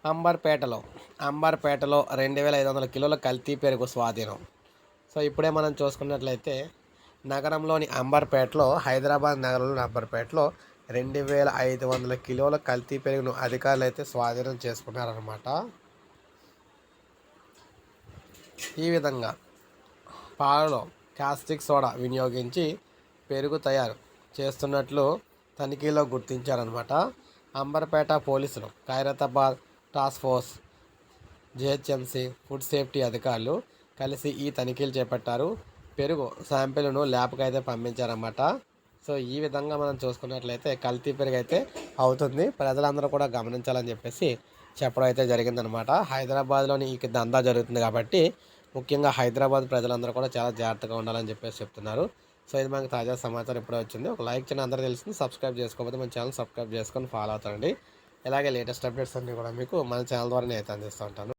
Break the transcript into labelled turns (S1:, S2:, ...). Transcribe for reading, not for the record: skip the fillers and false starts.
S1: అంబర్పేటలో 2500 కిలోల కల్తీ పెరుగు స్వాధీనం. సో ఇప్పుడే మనం చూసుకున్నట్లయితే నగరంలోని అంబర్పేటలో, హైదరాబాద్ నగరంలోని అంబర్పేటలో 2500 కిలోల కల్తీ పెరుగును అధికారులు అయితే స్వాధీనం చేసుకున్నారన్నమాట. ఈ విధంగా పాలలో కాస్టిక్ సోడా వినియోగించి పెరుగు తయారు చేస్తున్నట్లు తనిఖీలో గుర్తించారనమాట. అంబర్పేట పోలీసులు, Khairatabad task force, GHMC food safety అధికారులు కలిసి ఈ తనిఖీలు చేపట్టారు. పెరుగు శాంపిల్ను ల్యాబ్కి అయితే పంపించారన్నమాట. సో ఈ విధంగా మనం చూసుకున్నట్లయితే కల్తీ పెరుగు అయితే అవుతుంది. ప్రజలందరూ కూడా గమనించాలని చెప్పేసి చెప్పడం అయితే జరిగిందనమాట. హైదరాబాద్లోని ఈ దందా జరుగుతుంది కాబట్టి ముఖ్యంగా హైదరాబాద్ ప్రజలందరూ కూడా చాలా జాగ్రత్తగా ఉండాలని చెప్పేసి చెప్తున్నారు. సో ఇది మనకు తాజా సమాచారం ఇప్పుడే వచ్చింది. ఒక లైక్ చేయండి, అందరూ తెలిసింది. సబ్స్క్రైబ్ చేసుకోకపోతే మన ఛానల్ సబ్స్క్రైబ్ చేసుకొని ఫాలో అవుతానండి. ఇలాగే లేటెస్ట్ అప్డేట్స్ అన్నీ కూడా మీకు మన ఛానల్ ద్వారా నేను అయితే అందిస్తూ ఉంటాను.